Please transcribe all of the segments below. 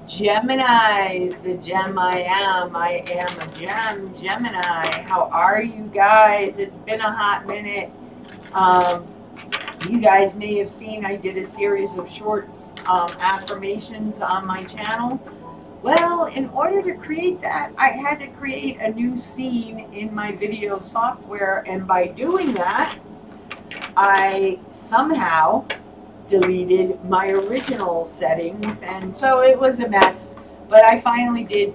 Geminis, the gem I am a gem, Gemini. How are you guys? It's been a hot minute. Um, you guys may have seen I did a series of shorts affirmations on my channel. Well, in order to create that, I had to create a new scene in my video software, and by doing that, I somehow deleted my original settings, and so it was a mess, but I finally did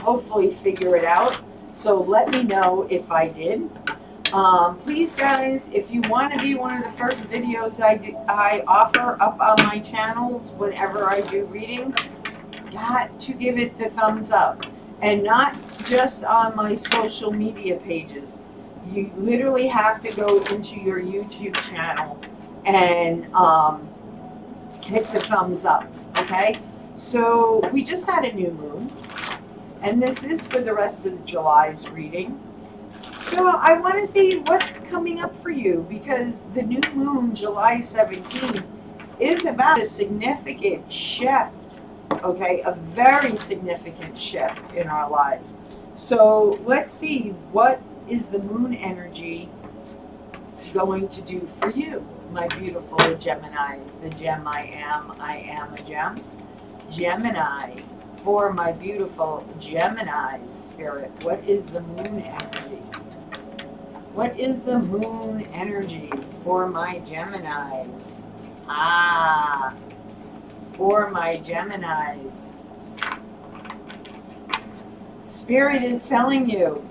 hopefully figure it out. So let me know if I did. Please guys, if you want to be one of the first videos I offer up on my channels whenever I do readings, got to give it the thumbs up. And not just on my social media pages. You literally have to go into your YouTube channel and hit the thumbs up, okay? So we just had a new moon, and this is for the rest of July's reading. So I want to see what's coming up for you, because the new moon, July 17th, is about a significant shift, okay? A very significant shift in our lives. So let's see, what is the moon energy going to do for you, my beautiful Geminis, the gem I am a gem. Gemini, for my beautiful Gemini spirit, what is the moon energy? What is the moon energy for my Geminis? For my Geminis. Spirit is telling you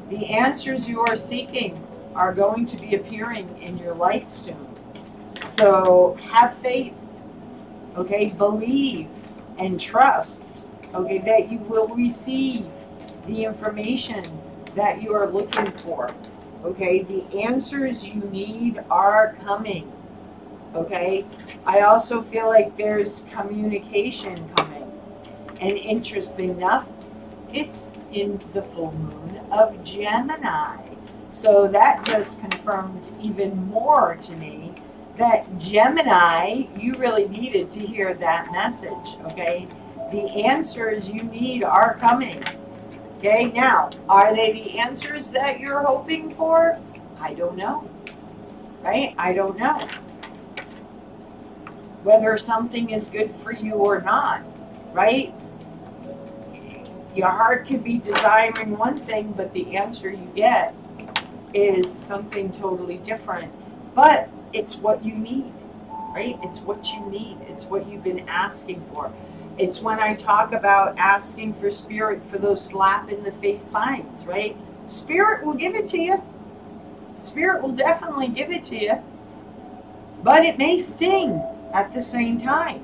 the answers you are seeking are going to be appearing in your life soon. So have faith, okay? Believe and trust, okay, that you will receive the information that you are looking for, okay? The answers you need are coming, okay? I also feel like there's communication coming. And interesting enough, it's in the full moon of Gemini. So that just confirms even more to me that Gemini, you really needed to hear that message, okay? The answers you need are coming. Okay, now, are they the answers that you're hoping for? I don't know, right? I don't know whether something is good for you or not, right? Your heart could be desiring one thing, but the answer you get is something totally different. But it's what you need, right? It's what you need. It's what you've been asking for. It's when I talk about asking for spirit for those slap in the face signs, right? Spirit will give it to you. Spirit will definitely give it to you. But it may sting at the same time.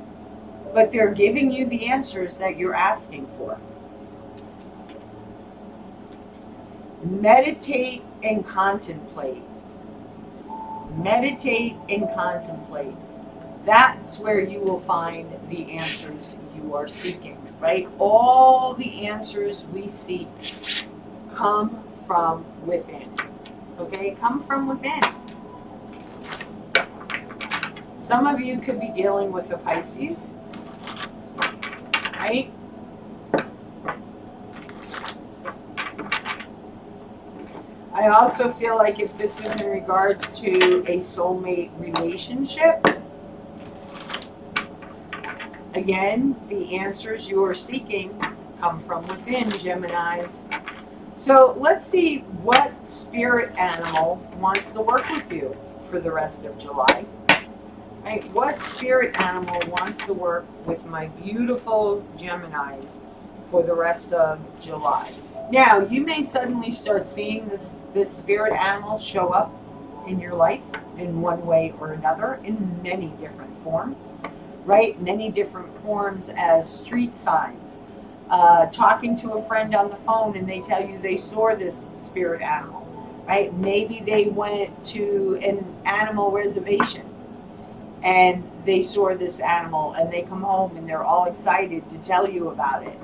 But they're giving you the answers that you're asking for. Meditate and contemplate. Meditate and contemplate. That's where you will find the answers you are seeking, right? All the answers we seek come from within, okay? Come from within. Some of you could be dealing with a Pisces, right? I also feel like if this is in regards to a soulmate relationship, again, the answers you are seeking come from within, Geminis. So let's see what spirit animal wants to work with you for the rest of July. Right? What spirit animal wants to work with my beautiful Geminis for the rest of July? Now, you may suddenly start seeing this spirit animal show up in your life in one way or another, in many different forms, right? Many different forms as street signs. Talking to a friend on the phone and they tell you they saw this spirit animal, right? Maybe they went to an animal reservation and they saw this animal and they come home and they're all excited to tell you about it.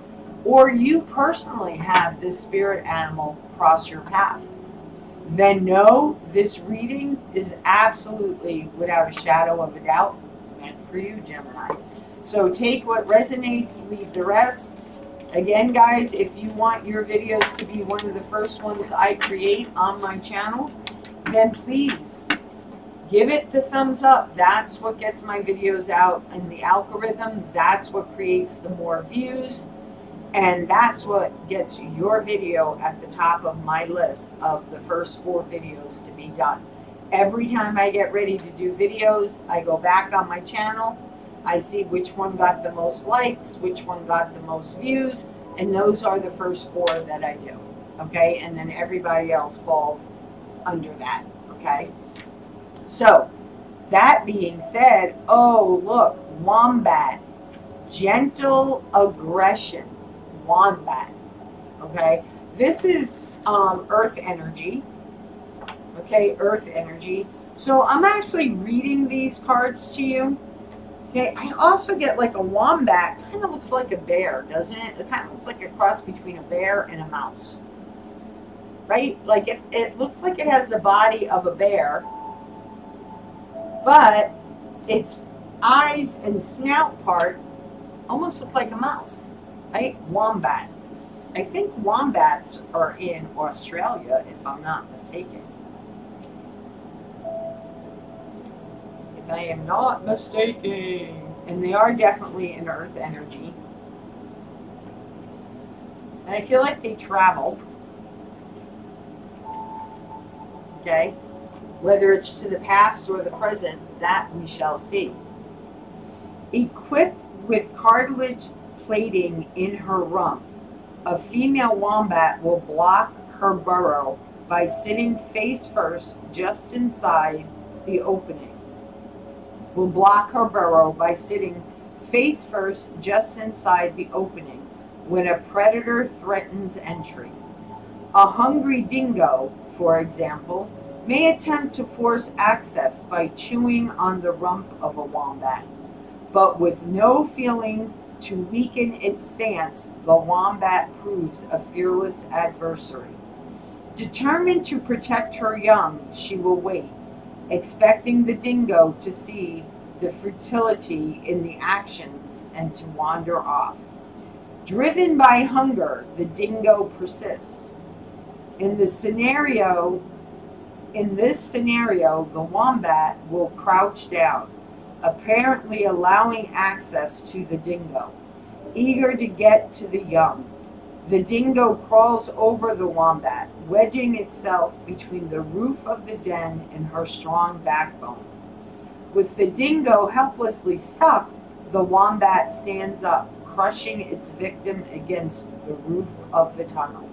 Or you personally have this spirit animal cross your path. Then know this reading is absolutely, without a shadow of a doubt, meant for you, Gemini. So take what resonates, leave the rest. Again, guys, if you want your videos to be one of the first ones I create on my channel, then please give it the thumbs up. That's what gets my videos out in the algorithm. That's what creates the more views. And that's what gets your video at the top of my list of the first 4 videos to be done. Every time I get ready to do videos, I go back on my channel. I see which one got the most likes, which one got the most views, and those are the first 4 that I do. Okay, and then everybody else falls under that. Okay, so that being said, oh look, wombat, gentle aggression, wombat. Okay, this is earth energy. Okay, earth energy. So I'm actually reading these cards to you. Okay, I also get like a wombat. Kind of looks like a bear, doesn't it? It kind of looks like a cross between a bear and a mouse. Right? Like it looks like it has the body of a bear, but its eyes and snout part almost look like a mouse. Right? Wombat. I think wombats are in Australia, if I'm not mistaken. If I am not mistaken. And they are definitely an earth energy. And I feel like they travel. Okay? Whether it's to the past or the present, that we shall see. Equipped with cartilage plating in her rump, a female wombat will block her burrow by sitting face first just inside the opening. Will block her burrow by sitting face first just inside the opening when a predator threatens entry. A hungry dingo, for example, may attempt to force access by chewing on the rump of a wombat, but with no feeling to weaken its stance, the wombat proves a fearless adversary. Determined to protect her young, she will wait, expecting the dingo to see the futility in the actions and to wander off. Driven by hunger, the dingo persists. In this scenario, the wombat will crouch down, apparently allowing access to the dingo, eager to get to the young. The dingo crawls over the wombat, wedging itself between the roof of the den and her strong backbone. With the dingo helplessly stuck, the wombat stands up, crushing its victim against the roof of the tunnel.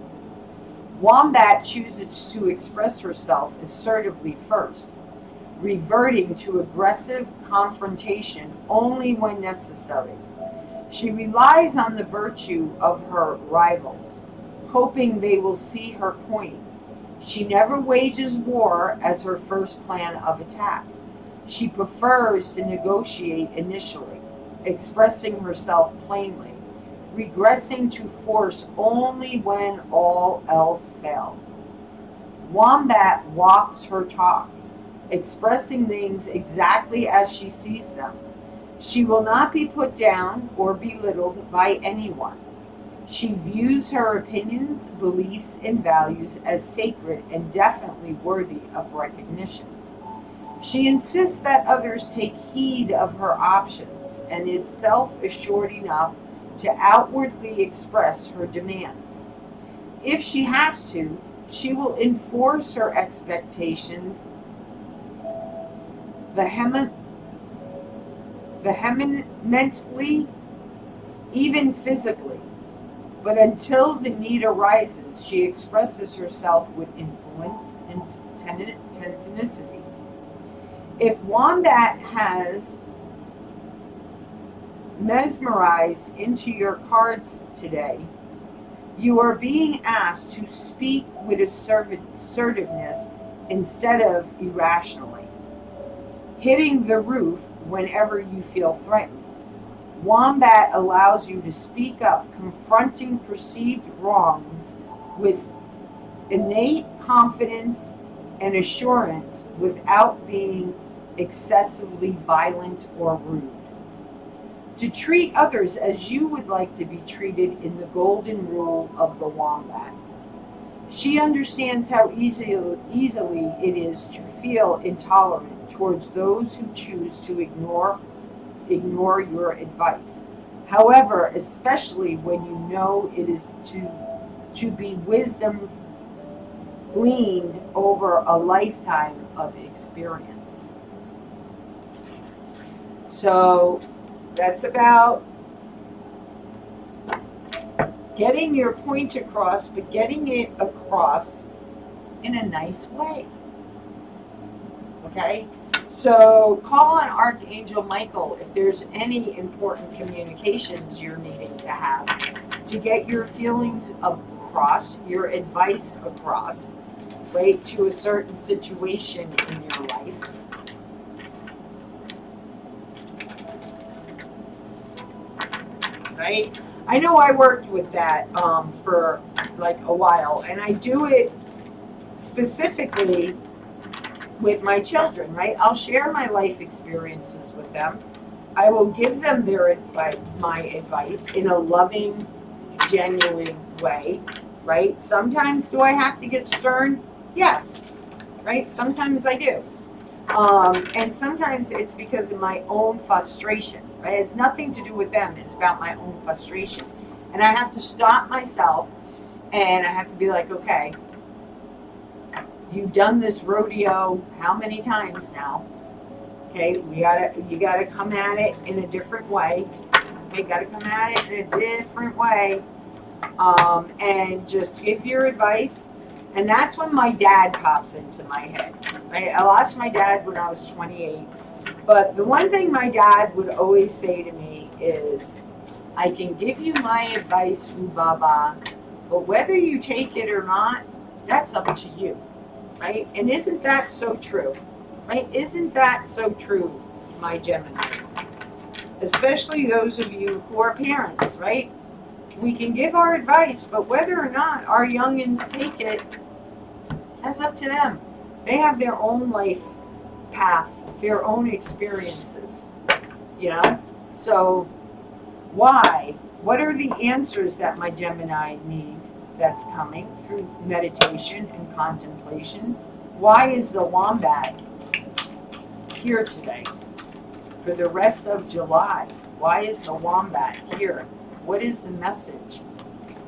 Wombat chooses to express herself assertively first, reverting to aggressive confrontation only when necessary. She relies on the virtue of her rivals, hoping they will see her point. She never wages war as her first plan of attack. She prefers to negotiate initially, expressing herself plainly, regressing to force only when all else fails. Wombat walks her talk, expressing things exactly as she sees them. She will not be put down or belittled by anyone. She views her opinions, beliefs, and values as sacred and definitely worthy of recognition. She insists that others take heed of her options and is self-assured enough to outwardly express her demands. If she has to, she will enforce her expectations vehemently, even physically. But until the need arises, she expresses herself with influence and tenacity. If Wombat has mesmerized into your cards today, you are being asked to speak with assertiveness instead of irrationally, hitting the roof whenever you feel threatened. Wombat allows you to speak up, confronting perceived wrongs with innate confidence and assurance without being excessively violent or rude. to treat others as you would like to be treated in the golden rule of the wombat. She understands how easily it is to feel intolerant towards those who choose to ignore your advice. However, especially when you know it is to be wisdom gleaned over a lifetime of experience. So that's about getting your point across, but getting it across in a nice way. Okay? So call on Archangel Michael if there's any important communications you're needing to have to get your feelings across, your advice across, right, to a certain situation in your life. Right? I know I worked with that for like a while, and I do it specifically with my children, right? I'll share my life experiences with them. I will give them my advice in a loving, genuine way, right? Sometimes do I have to get stern? Yes, right? Sometimes I do. And sometimes it's because of my own frustration, right? It has nothing to do with them. It's about my own frustration. And I have to stop myself and I have to be like, okay, you've done this rodeo how many times now? Okay, you gotta come at it in a different way. Okay, gotta come at it in a different way. And just give your advice. And that's when my dad pops into my head. Right? I lost my dad when I was 28. But the one thing my dad would always say to me is, I can give you my advice, Baba, but whether you take it or not, that's up to you. Right? And isn't that so true? Right? Isn't that so true, my Geminis? Especially those of you who are parents, right? We can give our advice, but whether or not our youngins take it, that's up to them. They have their own life path, their own experiences, you know? So why? What are the answers that my Gemini need that's coming through meditation and contemplation? Why is the wombat here today? For the rest of July, why is the wombat here? What is the message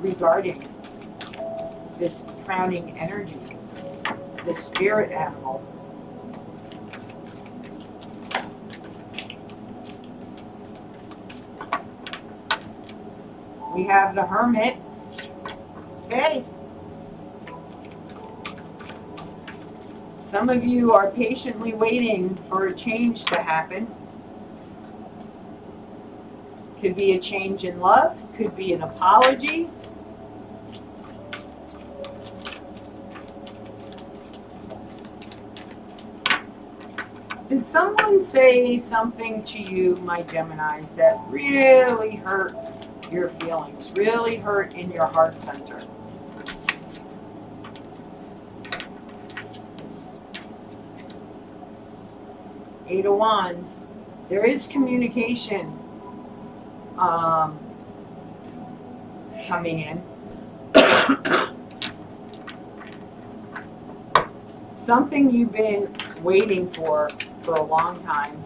regarding this crowning energy, the spirit animal? We have the Hermit. Okay. Some of you are patiently waiting for a change to happen. Could be a change in love, could be an apology. Did someone say something to you, my Geminis, that really hurt your feelings, really hurt in your heart center? Eight of Wands. There is communication coming in. Something you've been waiting for a long time.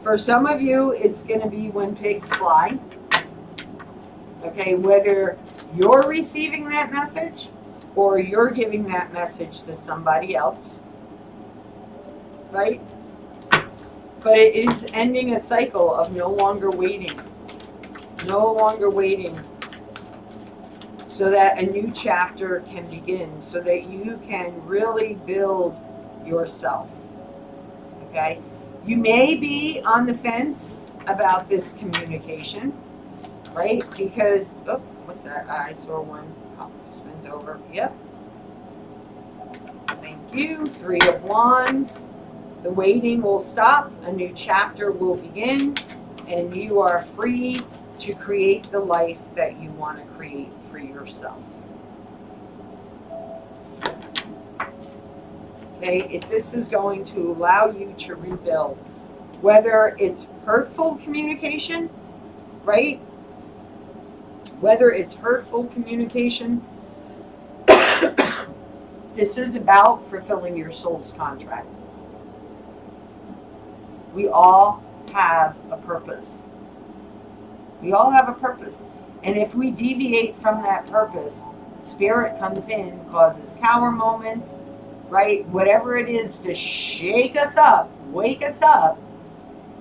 For some of you, it's going to be when pigs fly. Okay, whether you're receiving that message or you're giving that message to somebody else. Right? But it is ending a cycle of no longer waiting. No longer waiting. So that a new chapter can begin. So that you can really build yourself. Okay? You may be on the fence about this communication. Right? Because, oh, what's that? I saw one. Oh, spins over. Yep. Thank you. Three of Wands. The waiting will stop, a new chapter will begin, and you are free to create the life that you want to create for yourself. Okay, if this is going to allow you to rebuild, Whether it's hurtful communication, right? Whether it's hurtful communication, this is about fulfilling your soul's contract. We all have a purpose. We all have a purpose. And if we deviate from that purpose, spirit comes in, causes tower moments, right? Whatever it is to shake us up, wake us up,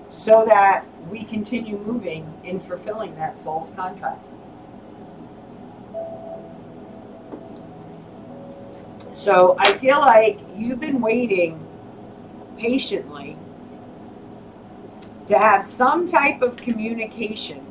so that we continue moving in fulfilling that soul's contract. So I feel like you've been waiting patiently to have some type of communication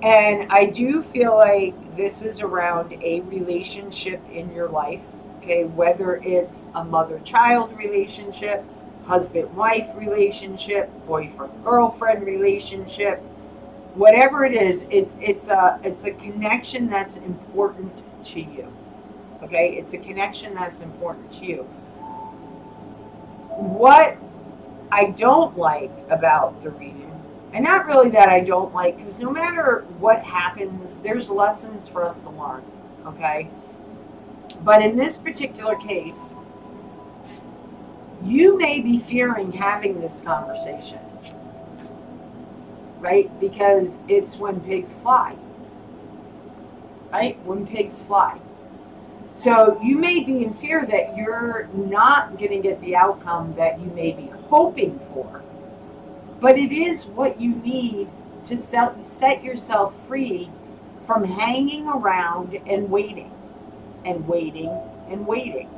and I do feel like this is around a relationship in your life, okay, whether it's a mother-child relationship, husband-wife relationship, boyfriend-girlfriend relationship, whatever it is, it's a connection that's important to you. Okay, it's a connection that's important to you. What I don't like about the reading, and not really that I don't like, because no matter what happens, there's lessons for us to learn. Okay, but in this particular case, you may be fearing having this conversation, right? Because it's when pigs fly, right? When pigs fly. So you may be in fear that you're not going to get the outcome that you may be hoping for. But it is what you need to set yourself free from hanging around and waiting and waiting and waiting.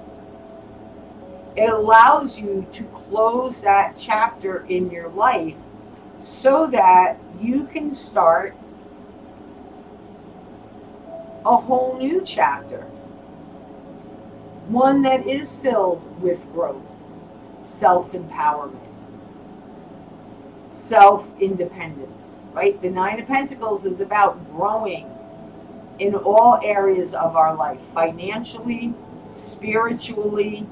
It allows you to close that chapter in your life so that you can start a whole new chapter. One that is filled with growth, self-empowerment, self-independence, right? The Nine of Pentacles is about growing in all areas of our life, financially, spiritually,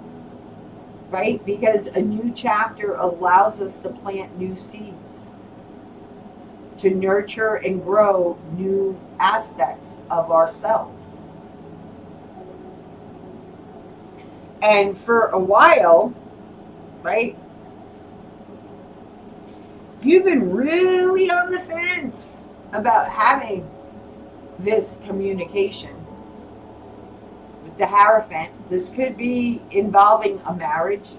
right? Because a new chapter allows us to plant new seeds, to nurture and grow new aspects of ourselves. And for a while, right, you've been really on the fence about having this communication with the Hierophant. This could be involving a marriage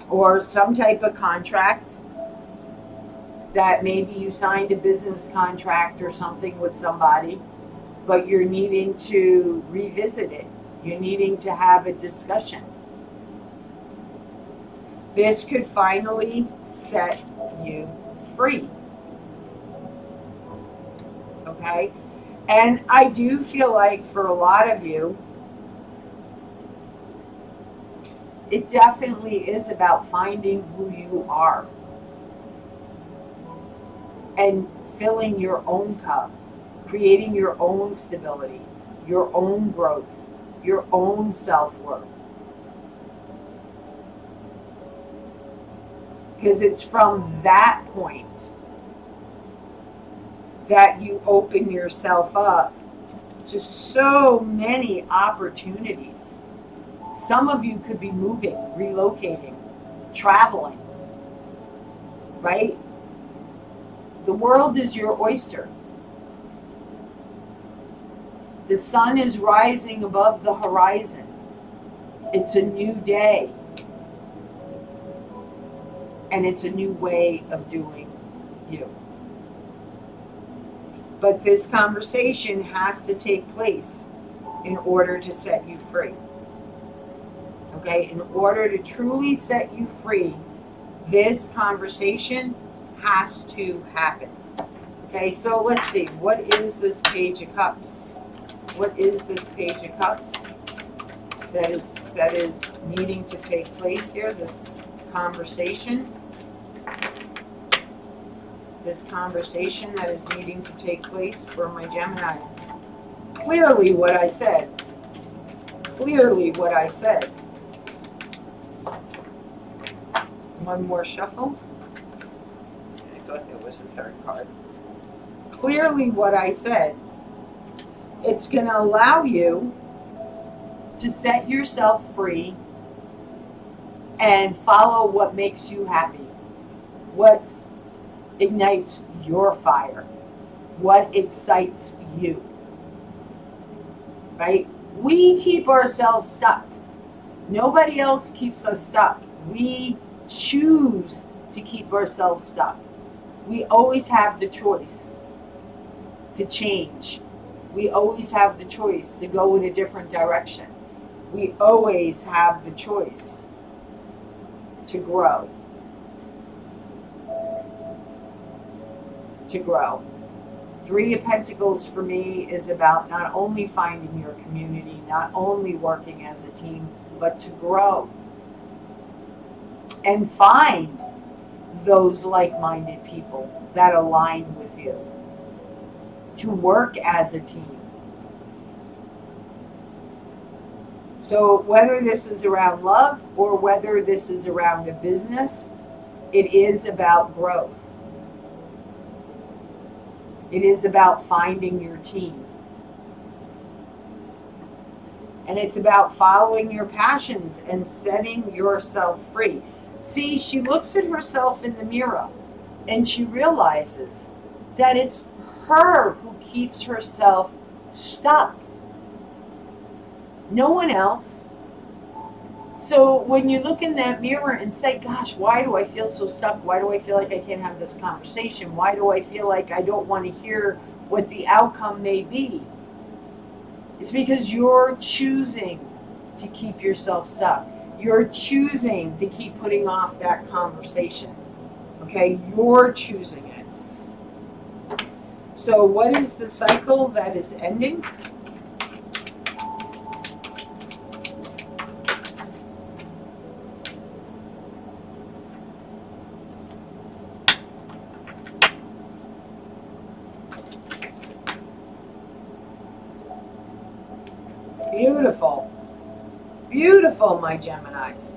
or some type of contract that maybe you signed a business contract or something with somebody, but you're needing to revisit it. You're needing to have a discussion. This could finally set you free. Okay? And I do feel like for a lot of you, it definitely is about finding who you are and filling your own cup, creating your own stability, your own growth, your own self-worth. Because it's from that point that you open yourself up to so many opportunities. Some of you could be moving, relocating, traveling, right? The world is your oyster. The sun is rising above the horizon. It's a new day. And it's a new way of doing you. But this conversation has to take place in order to set you free. Okay? In order to truly set you free, this conversation has to happen. Okay, so let's see. What is this Page of Cups? What is this Page of Cups that is needing to take place here? This conversation. This conversation that is needing to take place for my Geminis. Clearly what I said. clearly what I said. One more shuffle. I thought there was a third card. Clearly what I said. It's going to allow you to set yourself free and follow what makes you happy. What ignites your fire. What excites you. Right? We keep ourselves stuck. Nobody else keeps us stuck. We choose to keep ourselves stuck. We always have the choice to change. We always have the choice to go in a different direction. We always have the choice to grow. To grow. Three of Pentacles for me is about not only finding your community, not only working as a team, but to grow and find those like-minded people that align with you, to work as a team. So whether this is around love or whether this is around a business, it is about growth. It is about finding your team. And it's about following your passions and setting yourself free. See, she looks at herself in the mirror and she realizes that it's her who keeps herself stuck. No one else. So when you look in that mirror and say, gosh, why do I feel so stuck? Why do I feel like I can't have this conversation? Why do I feel like I don't want to hear what the outcome may be? It's because you're choosing to keep yourself stuck. You're choosing to keep putting off that conversation. Okay? You're choosing it. So what is the cycle that is ending? Beautiful. Beautiful, my Geminis.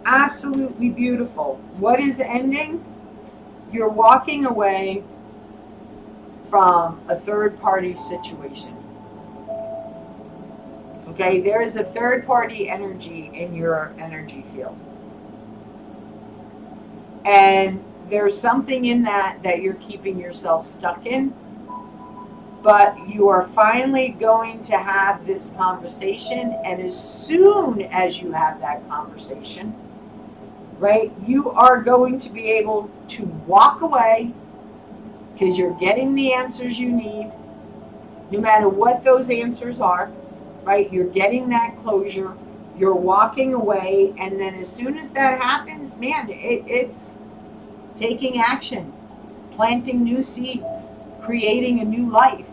Absolutely beautiful. What is ending? You're walking away from a third-party situation. Okay, there is a third-party energy in your energy field. And there's something in that you're keeping yourself stuck in. But you are finally going to have this conversation, and as soon as you have that conversation, right, you are going to be able to walk away because you're getting the answers you need, no matter what those answers are, right? You're getting that closure, you're walking away, and then as soon as that happens, man, it's taking action, planting new seeds, creating a new life,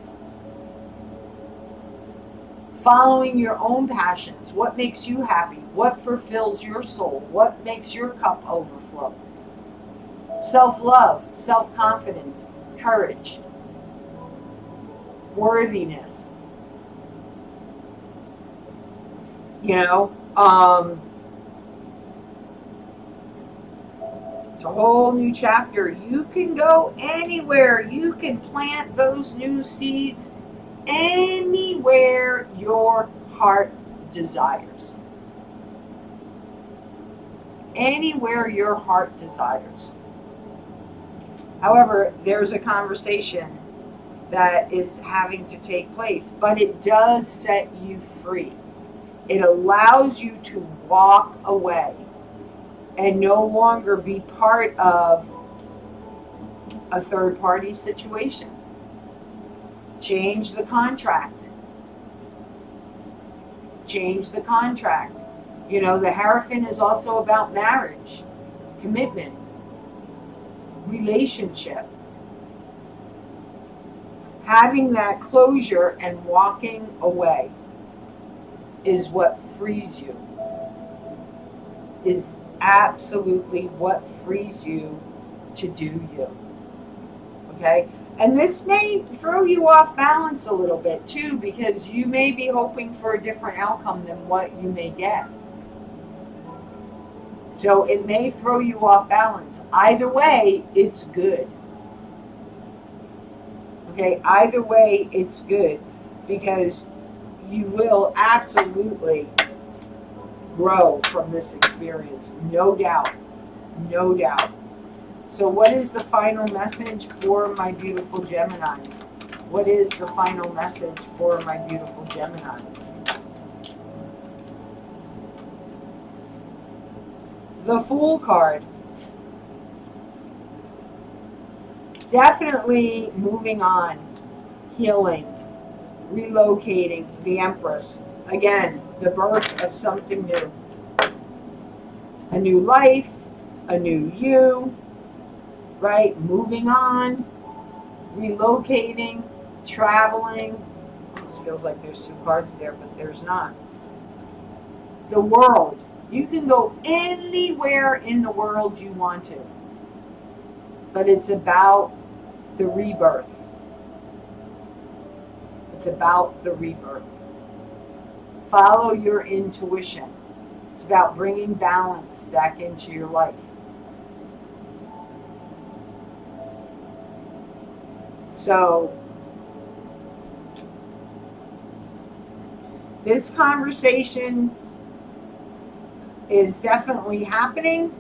following your own passions. What makes you happy? What fulfills your soul? What makes your cup overflow? Self-love, self-confidence, courage, worthiness. You know, it's a whole new chapter. You can go anywhere. You can plant those new seeds anywhere your heart desires. Anywhere your heart desires. However, there's a conversation that is having to take place, but it does set you free. It allows you to walk away and no longer be part of a third-party situation. Change the contract. Change the contract. You know, the Hierophant is also about marriage, commitment, relationship. Having that closure and walking away is what frees you. Is absolutely what frees you to do you. Okay? And this may throw you off balance a little bit too, because you may be hoping for a different outcome than what you may get. So it may throw you off balance. Either way, it's good. Okay, either way, it's good, because you will absolutely grow from this experience. No doubt. No doubt. So what is the final message for my beautiful Geminis? What is the final message for my beautiful Geminis? The Fool card. Definitely moving on, healing, relocating. The Empress. Again, the birth of something new. A new life, a new you, right? Moving on, relocating, traveling. Almost feels like there's two cards there, but there's not. The world. You can go anywhere in the world you want to. But it's about the rebirth. It's about the rebirth. Follow your intuition. It's about bringing balance back into your life. So, this conversation is definitely happening.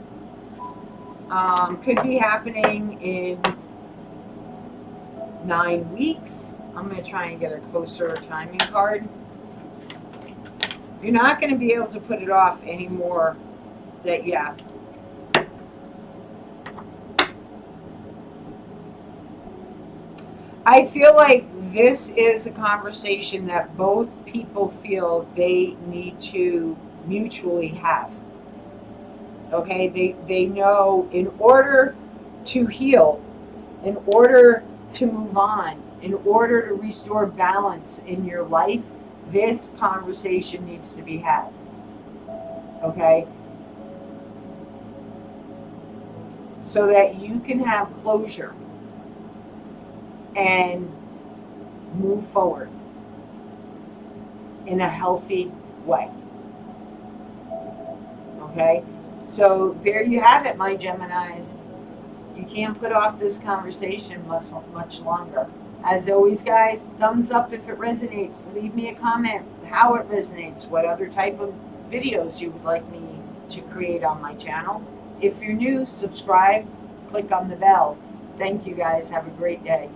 Could be happening in 9 weeks. I'm going to try and get a closer timing card. You're not going to be able to put it off anymore. I feel like this is a conversation that both people feel they need to mutually have. Okay, they know in order to heal, in order to move on, in order to restore balance in your life, this conversation needs to be had. Okay? So that you can have closure and move forward in a healthy way. Okay? So there you have it, my Geminis. You can't put off this conversation much longer. As always, guys, thumbs up if it resonates. Leave me a comment how it resonates, what other type of videos you would like me to create on my channel. If you're new, subscribe, click on the bell. Thank you, guys. Have a great day.